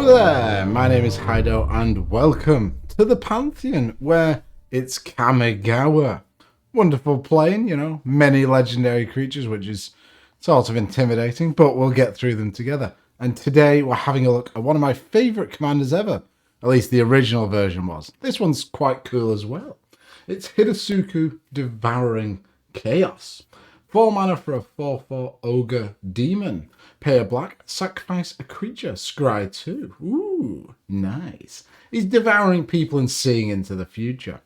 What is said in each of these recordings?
Hello there, my name is Hido and welcome to the Pantheon where it's Kamigawa. Wonderful playing, you know, many legendary creatures, which is sort of intimidating, but we'll get through them together. And today we're having a look at one of my favourite commanders ever, at least the original version was. This one's quite cool as well. It's Hidetsugu Devouring Chaos. 4 mana for a 4/4 Ogre Demon. Pay a black, sacrifice a creature, scry 2. Ooh, nice. He's devouring people and seeing into the future.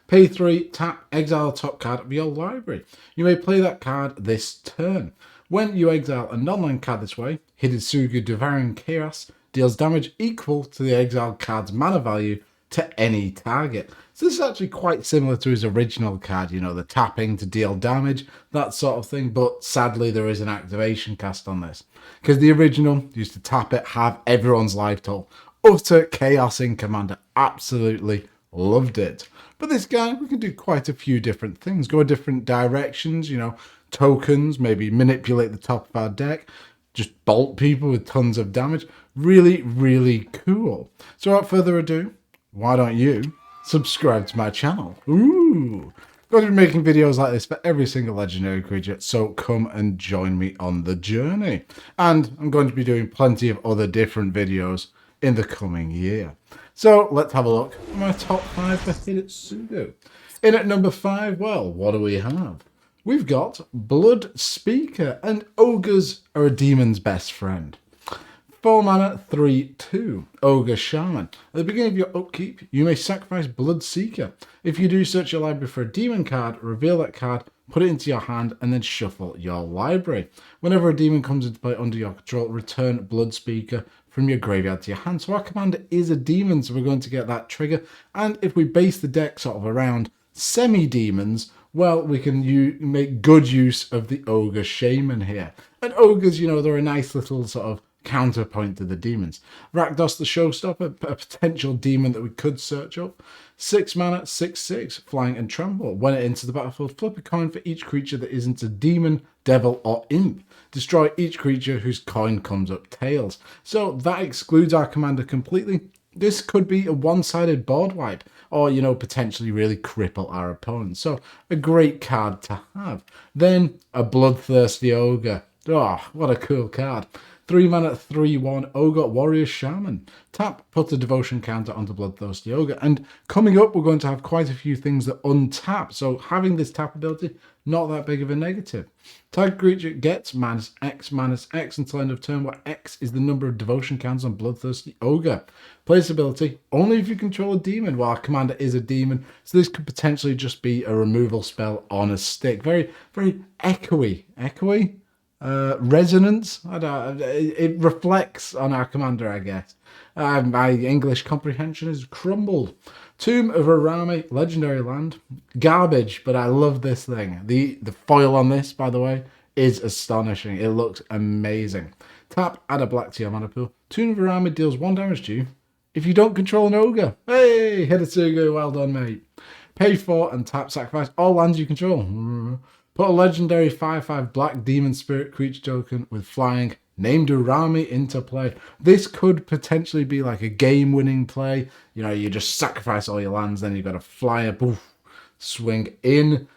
Pay 3, tap, exile top card of your library. You may play that card this turn. When you exile a non-land card this way, Hidetsugu Devouring Chaos deals damage equal to the exiled card's mana value to any target. So this is actually quite similar to his original card, you know, the tapping to deal damage, that sort of thing, but sadly there is an activation cast on this. Because the original used to tap it, have everyone's life total. Utter chaos in Commander, absolutely loved it. But this guy, we can do quite a few different things, go different directions, you know, tokens, maybe manipulate the top of our deck, just bolt people with tons of damage. Really, really cool. So without further ado, why don't you subscribe to my channel? Ooh, I'm going to be making videos like this for every single legendary creature, so come and join me on the journey. And I'm going to be doing plenty of other different videos in the coming year. So let's have a look at my top 5 for Hidetsugu. In at number 5, well, what do we have? We've got Blood Speaker, and ogres are a demon's best friend. 4 mana, 3/2, Ogre Shaman. At the beginning of your upkeep, you may sacrifice Blood Seeker. If you do, search your library for a demon card, reveal that card, put it into your hand, and then shuffle your library. Whenever a demon comes into play under your control, return Blood Speaker from your graveyard to your hand. So our commander is a demon, so we're going to get that trigger. And if we base the deck sort of around semi-demons, well, we can make good use of the Ogre Shaman here. And ogres, you know, they're a nice little sort of counterpoint to the demons. Rakdos the Showstopper, a potential demon that we could search up. 6 mana, 6/6, flying and trample. When it enters the battlefield, flip a coin for each creature that isn't a demon, devil, or imp. Destroy each creature whose coin comes up tails. So that excludes our commander completely. This could be a one-sided board wipe, or, you know, potentially really cripple our opponent. So a great card to have. Then a Bloodthirsty Ogre. Oh, what a cool card. 3 mana, 3/1, Ogre Warrior Shaman. Tap, put a devotion counter onto Bloodthirsty Ogre. And coming up, we're going to have quite a few things that untap. So having this tap ability, not that big of a negative. Target creature gets -X until end of turn, where X is the number of devotion counters on Bloodthirsty Ogre. Place ability only if you control a demon. Well, our commander is a demon, so this could potentially just be a removal spell on a stick. Very, very echoey. Echoey? Resonance. It reflects on our commander, I guess. My English comprehension is crumbled. Tomb of Arami, legendary land. Garbage, but I love this thing. The foil on this, by the way, is astonishing. It looks amazing. Tap, add a black to your mana pool. Tomb of Arami deals 1 damage to you if you don't control an ogre. Hey, Hidetsugu, well done, mate. Pay 4 and tap, sacrifice all lands you control. Put a legendary 5/5 black demon spirit creature token with flying named Urami into play. This could potentially be like a game-winning play. You know, you just sacrifice all your lands, then you've got a flyer, poof, swing in.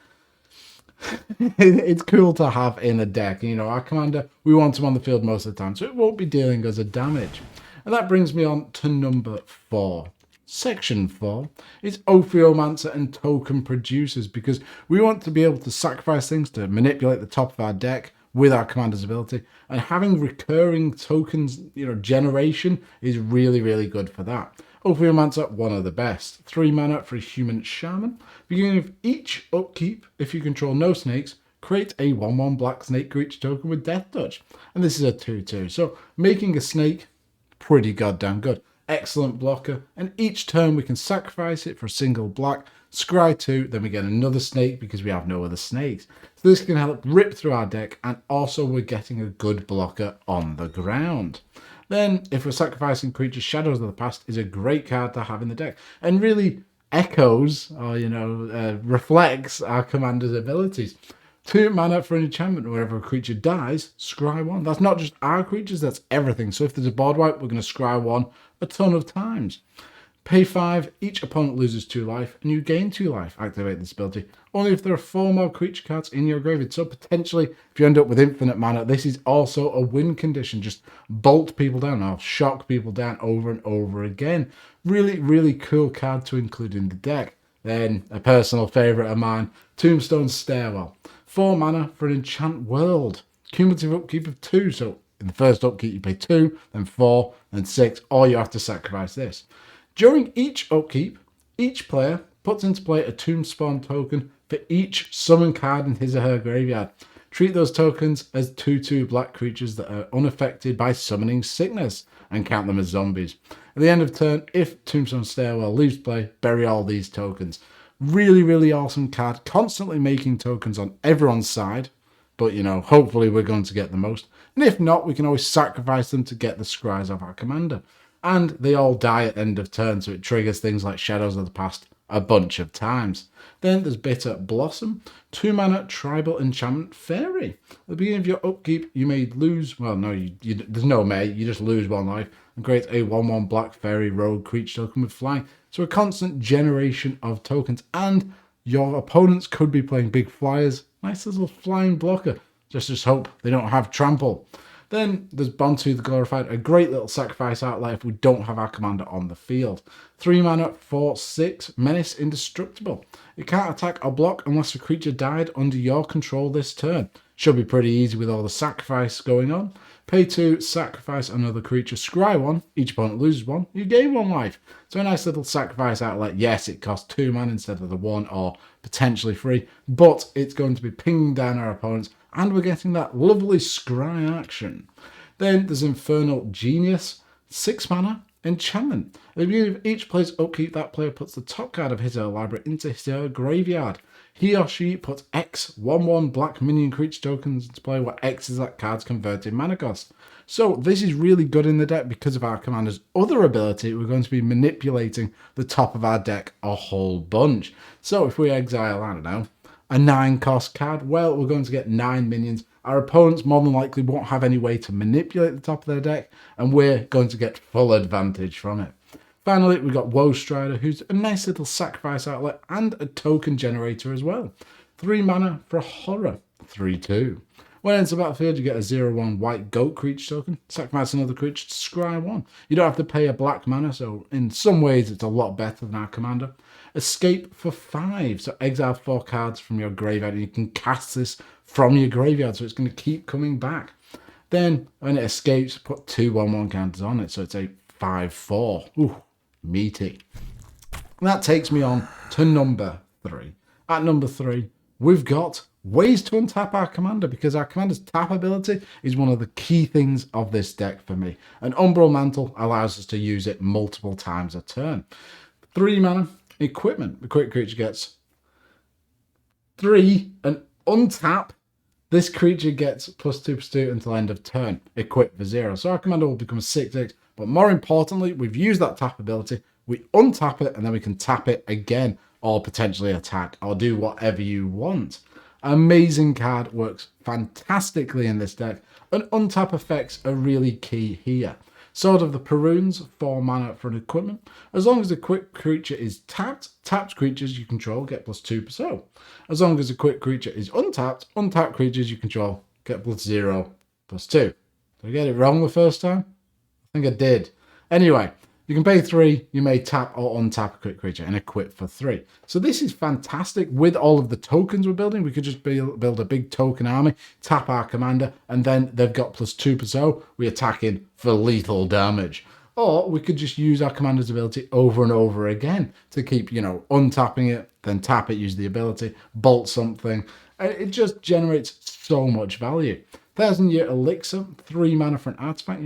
It's cool to have in a deck. You know, our commander, we want him on the field most of the time, so it won't be dealing us a damage. And that brings me on to number 4. Section 4 is Ophiomancer and token producers, because we want to be able to sacrifice things to manipulate the top of our deck with our commander's ability, and having recurring tokens, you know, generation is really, really good for that. Ophiomancer, one of the best. 3 mana for a human shaman. Beginning of each upkeep, if you control no snakes, create a 1/1 black snake creature token with death touch. And this is a 2/2. So making a snake, pretty goddamn good. Excellent blocker, and each turn we can sacrifice it for a single black, scry 2, then we get another snake because we have no other snakes. So this can help rip through our deck, and also we're getting a good blocker on the ground. Then, if we're sacrificing creatures, Shadows of the Past is a great card to have in the deck, and really echoes, or, you know, reflects our commander's abilities. 2 mana for an enchantment. Whenever a creature dies, scry 1. That's not just our creatures, that's everything. So if there's a board wipe, we're going to scry 1 a ton of times. Pay 5, each opponent loses 2 life, and you gain 2 life. Activate this ability only if there are 4 more creature cards in your graveyard. So potentially, if you end up with infinite mana, this is also a win condition. Just bolt people down, or shock people down over and over again. Really, really cool card to include in the deck. Then, a personal favourite of mine, Tombstone Stairwell. 4 mana for an enchant world. Cumulative upkeep of 2, so in the first upkeep you pay 2, then 4, then 6, or you have to sacrifice this. During each upkeep, each player puts into play a Tombstone token for each summon card in his or her graveyard. Treat those tokens as 2/2 black creatures that are unaffected by summoning sickness and count them as zombies. At the end of turn, if Tombstone Stairwell leaves play, bury all these tokens. Really, really awesome card, constantly making tokens on everyone's side. But, hopefully we're going to get the most. And if not, we can always sacrifice them to get the scries of our commander. And they all die at end of turn, so it triggers things like Shadows of the Past a bunch of times. Then there's Bitter Blossom, 2 mana tribal enchantment fairy. At the beginning of your upkeep, you may lose, well, no, there's no may, you just lose 1 life and create a 1/1 black fairy rogue creature token with flying. So a constant generation of tokens, and your opponents could be playing big flyers. Nice little flying blocker. Just hope they don't have trample. Then there's Bontu the Glorified, a great little sacrifice outlet if we don't have our commander on the field. 3 mana for 6, Menace Indestructible. It can't attack or block unless a creature died under your control this turn. Should be pretty easy with all the sacrifice going on. Pay 2, sacrifice another creature, scry 1, each opponent loses 1, you gain 1 life. So a nice little sacrifice outlet. Yes, it costs 2 mana instead of the 1 or potentially 3, but it's going to be pinging down our opponents, and we're getting that lovely scry action. Then there's Infernal Genius, 6 mana, enchantment. At the beginning of each player's upkeep, that player puts the top card of his or her library into his or her graveyard. He or she puts X 1/1 black minion creature tokens into play, where X is that card's converted mana cost. So this is really good in the deck because of our commander's other ability. We're going to be manipulating the top of our deck a whole bunch. So if we exile, I don't know, a 9-cost card, well, we're going to get 9 minions. Our opponents more than likely won't have any way to manipulate the top of their deck, and we're going to get full advantage from it. Finally, we've got Woe Strider, who's a nice little sacrifice outlet and a token generator as well. 3 mana for a horror, 3/2. When it enters the battlefield, you get a 0/1 white goat creature token. Sacrifice another creature to scry 1. You don't have to pay a black mana, so in some ways it's a lot better than our commander. Escape for 5. So exile 4 cards from your graveyard, and you can cast this from your graveyard, so it's going to keep coming back. Then, when it escapes, put 2 1/1 counters on it, so it's a 5/4. Ooh, meaty. And that takes me on to number 3. At number 3, we've got ways to untap our commander, because our commander's tap ability is one of the key things of this deck for me. An Umbral Mantle allows us to use it multiple times a turn. 3 mana, equipment. The quick creature gets 3 and untap. This creature gets +2/+2 until end of turn, equipped for 0. So our commander will become a 6/6, but more importantly, we've used that tap ability, we untap it, and then we can tap it again, or potentially attack, or do whatever you want. Amazing card, works fantastically in this deck, and untap effects are really key here. Sword of the Perunes, 4 mana for an equipment. As long as the quick creature is tapped, tapped creatures you control get +2/+0. As long as the quick creature is untapped, untapped creatures you control get +0/+2. Did I get it wrong the first time? I think I did. Anyway, you can pay 3, you may tap or untap a quick creature and equip for 3. So this is fantastic. With all of the tokens we're building, we could just build a big token army, tap our commander, and then they've got +2/+0. We attack in for lethal damage. Or we could just use our commander's ability over and over again to keep, untapping it, then tap it, use the ability, bolt something. And it just generates so much value. 1,000-Year Elixir, 3 mana for an artifact.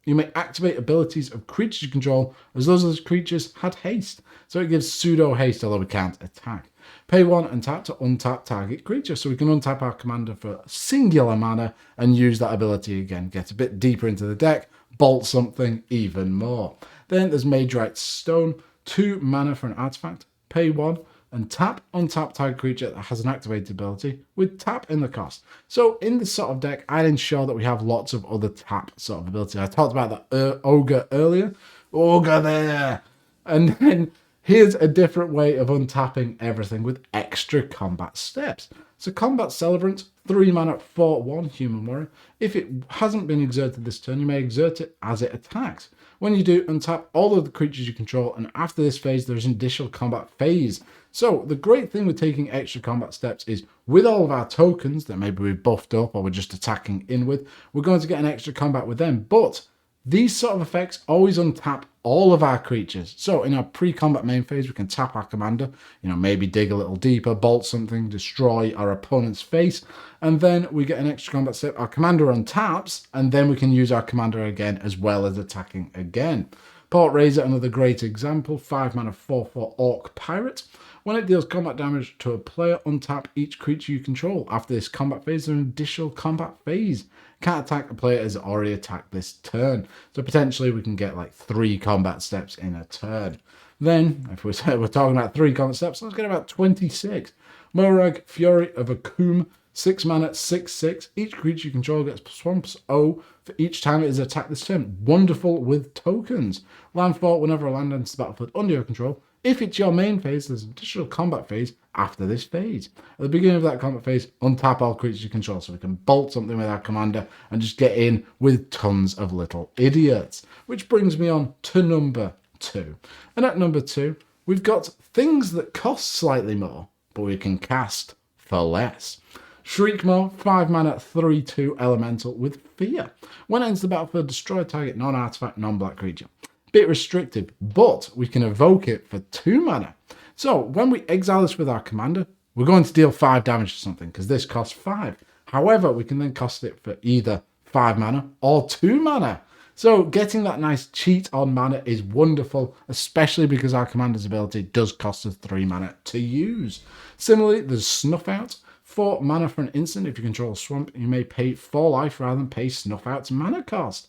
You may activate abilities of creatures you control as those creatures had haste. So it gives pseudo haste, although we can't attack. Pay 1 and tap to untap target creature. So we can untap our commander for singular mana and use that ability again. Get a bit deeper into the deck, bolt something even more. Then there's Magerite Stone, 2 mana for an artifact. Pay 1 and untap target creature that has an activated ability with tap in the cost. So in this sort of deck, I'd ensure that we have lots of other tap sort of ability. I talked about the Ogre earlier. Ogre there! And then here's a different way of untapping everything with extra combat steps. So Combat Celebrant, 3 mana, 4/1 Human Warrior. If it hasn't been exerted this turn, you may exert it as it attacks. When you do, untap all of the creatures you control, and after this phase, there's an additional combat phase. So the great thing with taking extra combat steps is, with all of our tokens that maybe we've buffed up or we're just attacking in with, we're going to get an extra combat with them. But these sort of effects always untap all of our creatures. So in our pre-combat main phase, we can tap our commander, maybe dig a little deeper, bolt something, destroy our opponent's face, and then we get an extra combat step. Our commander untaps, and then we can use our commander again as well as attacking again. Port Razor, another great example, 5 mana, 4/4 Orc Pirate. When it deals combat damage to a player, untap each creature you control. After this combat phase, there's an additional combat phase. Can't attack a player as already attacked this turn. So potentially we can get like 3 combat steps in a turn. Then, if we're talking about 3 combat steps, let's get about 26. Morag, Fury of Akum, 6 mana, 6/6. Each creature you control gets Swamps O for each time it is attacked this turn. Wonderful with tokens. Landfall, whenever a land enters the battlefield under your control. If it's your main phase, there's an additional combat phase after this phase. At the beginning of that combat phase, untap all creatures you control so we can bolt something with our commander and just get in with tons of little idiots. Which brings me on to number 2. And at number 2, we've got things that cost slightly more, but we can cast for less. Shriekmaw, 5 mana, 3/2 elemental with fear. When it enters the battlefield, destroy a target non-artifact, non-black creature. Bit restrictive, but we can evoke it for 2 mana. So when we exile this with our commander, we're going to deal 5 damage to something because this costs 5. However, we can then cost it for either 5 mana or 2 mana. So getting that nice cheat on mana is wonderful, especially because our commander's ability does cost us 3 mana to use. Similarly, there's Snuff Out. 4 mana for an instant. If you control a swamp, you may pay 4 life rather than pay Snuff Out's mana cost.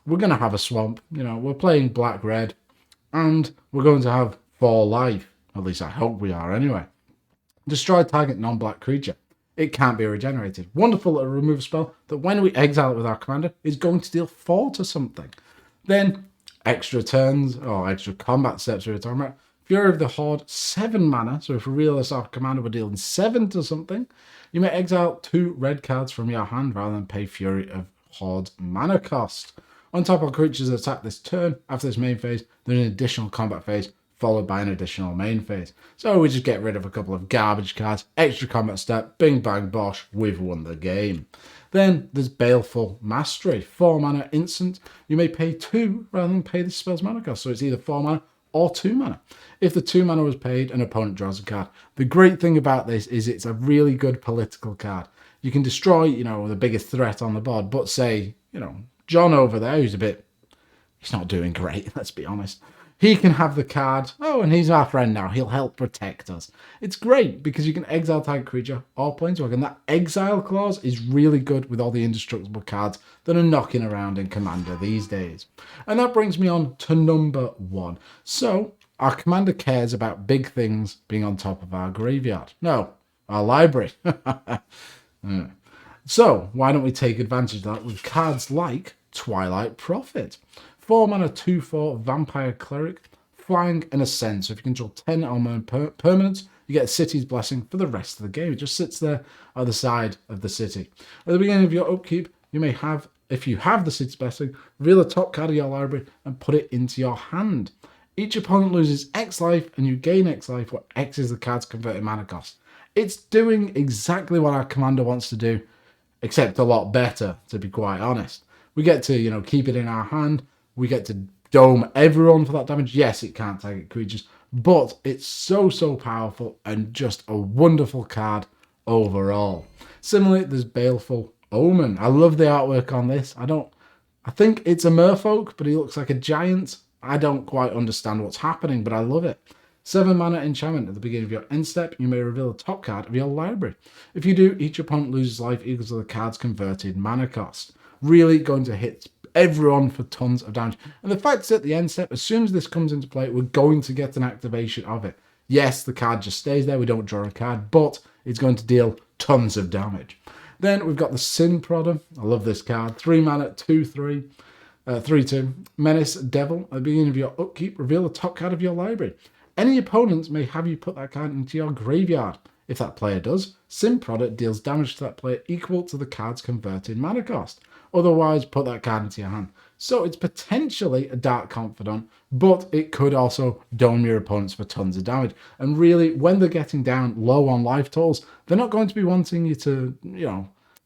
We're going to have a swamp, we're playing black-red, and we're going to have 4 life. At least I hope we are anyway. Destroy target non-black creature. It can't be regenerated. Wonderful little remove spell that when we exile it with our commander is going to deal 4 to something. Then extra turns, or extra combat steps we were talking about. Fury of the Horde, 7 mana. So if we realize our commander we're dealing 7 to something, you may exile 2 red cards from your hand rather than pay Fury of Horde mana cost. On top of creatures that attack this turn, after this main phase, there's an additional combat phase, followed by an additional main phase. So we just get rid of a couple of garbage cards, extra combat step, bing bang bosh, we've won the game. Then there's Baleful Mastery, 4 mana instant. You may pay 2 rather than pay the spell's mana cost. So it's either 4 mana or 2 mana. If the 2 mana was paid, an opponent draws a card. The great thing about this is it's a really good political card. You can destroy, the biggest threat on the board, but say, John over there, he's not doing great, let's be honest. He can have the card, and he's our friend now, he'll help protect us. It's great because you can exile target creature or planeswalker, and that exile clause is really good with all the indestructible cards that are knocking around in Commander these days. And that brings me on to number 1. So, our commander cares about big things being on top of our graveyard. No, our library. So, why don't we take advantage of that with cards like Twilight Prophet. 4 mana, 2/4 Vampire Cleric, flying and ascend. So if you control 10 or more permanents, you get a City's Blessing for the rest of the game. It just sits there at the side of the city. At the beginning of your upkeep, you may have, if you have the City's Blessing, reveal a top card of your library and put it into your hand. Each opponent loses X life and you gain X life, where X is the card's converted mana cost. It's doing exactly what our commander wants to do, except a lot better, to be quite honest. We get to, keep it in our hand. We get to dome everyone for that damage. Yes, it can't target creatures, but it's so powerful and just a wonderful card overall. Similarly, there's Baleful Omen. I love the artwork on this. I think it's a merfolk, but he looks like a giant. I don't quite understand what's happening, but I love it. 7 mana enchantment. At the beginning of your end step, you may reveal a top card of your library. If you do, each opponent loses life equals to the card's converted mana cost. Really going to hit everyone for tons of damage. And the fact is, at the end step, as soon as this comes into play, we're going to get an activation of it. Yes, the card just stays there. We don't draw a card, but it's going to deal tons of damage. Then we've got the Sin Prodder. I love this card. 3 mana, 2/3. 3/2. Menace Devil. At the beginning of your upkeep, reveal the top card of your library. Any opponents may have you put that card into your graveyard. If that player does, Sin Prodder deals damage to that player equal to the card's converted mana cost. Otherwise, put that card into your hand. So it's potentially a Dark Confidant, but it could also dome your opponents for tons of damage. And really, when they're getting down low on life totals, they're not going to be wanting you to,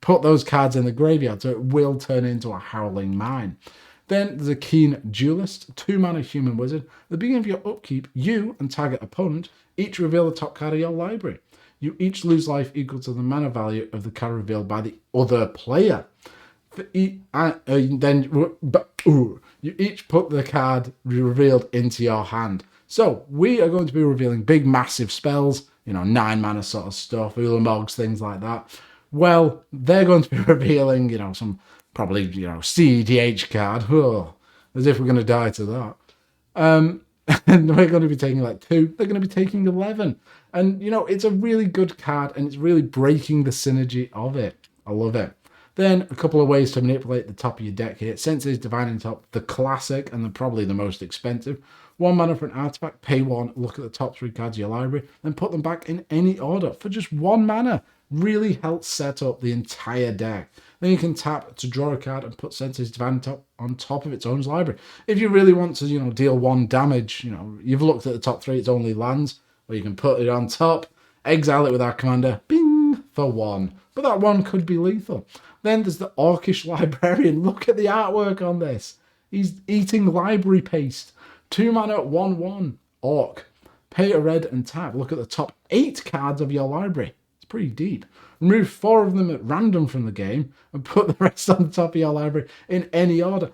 put those cards in the graveyard, so it will turn into a howling mine. Then there's a Keen Duelist, 2 mana human wizard. At the beginning of your upkeep, you and target opponent each reveal the top card of your library. You each lose life equal to the mana value of the card revealed by the other player. You each put the card revealed into your hand. So we are going to be revealing big, massive spells, 9 mana sort of stuff, Ulamogs, things like that. Well, they're going to be revealing, some probably, CEDH card. Oh, as if we're going to die to that. And we're going to be taking like 2. They're going to be taking 11. And, it's a really good card, and it's really breaking the synergy of it. I love it. Then a couple of ways to manipulate the top of your deck here. Sensei's Divining Top, the classic and probably the most expensive. 1 mana for an artifact, pay 1, look at the top 3 cards of your library, then put them back in any order for just 1 mana. Really helps set up the entire deck. Then you can tap to draw a card and put Sensei's Divining Top on top of its own library. If you really want to, deal 1 damage, you've looked at the top 3, it's only lands, or you can put it on top, exile it with our commander, bing, for 1. But that 1 could be lethal. Then there's the Orcish Librarian. Look at the artwork on this. He's eating library paste. 2 mana, 1/1. Orc. Pay a red and tap. Look at the top 8 cards of your library. It's pretty deep. Remove 4 of them at random from the game and put the rest on the top of your library in any order.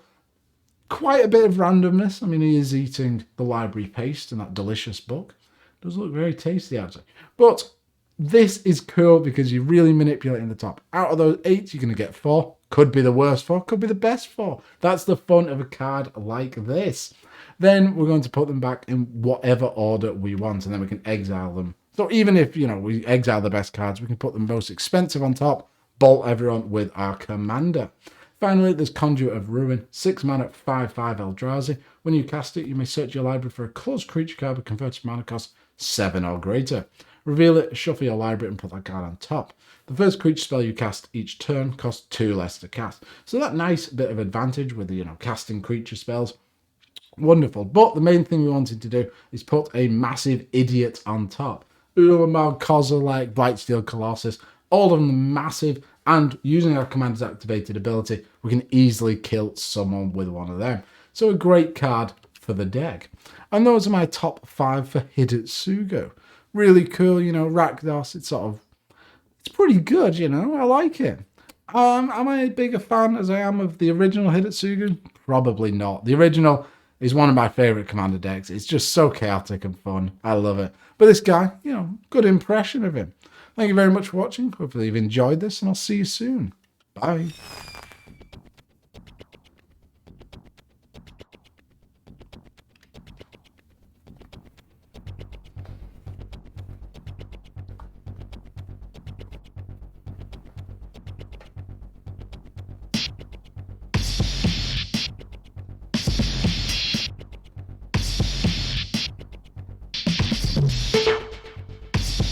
Quite a bit of randomness. I mean, he is eating the library paste in that delicious book. Does look very tasty, actually. But this is cool because you're really manipulating the top. Out of those 8, you're going to get 4. Could be the worst 4, could be the best 4. That's the fun of a card like this. Then we're going to put them back in whatever order we want, and then we can exile them. So even if, we exile the best cards, we can put the most expensive on top, bolt everyone with our commander. Finally, there's Conduit of Ruin, 6 mana, 5/5 Eldrazi. When you cast it, you may search your library for a closed creature card with converted mana cost 7 or greater. Reveal it, shuffle your library, and put that card on top. The first creature spell you cast each turn costs 2 less to cast. So that nice bit of advantage with the, casting creature spells. Wonderful. But the main thing we wanted to do is put a massive idiot on top. Ulamog, Kozilek, Blightsteel Colossus, all of them massive, and using our commander's activated ability, we can easily kill someone with one of them. So a great card for the deck. And those are my top 5 for Hidetsugu. Really cool, Rakdos, it's pretty good, I like it. Am I as big a fan as I am of the original Hidetsugu? Probably not. The original is one of my favourite commander decks. It's just so chaotic and fun. I love it. But this guy, good impression of him. Thank you very much for watching. Hopefully you've enjoyed this, and I'll see you soon. Bye.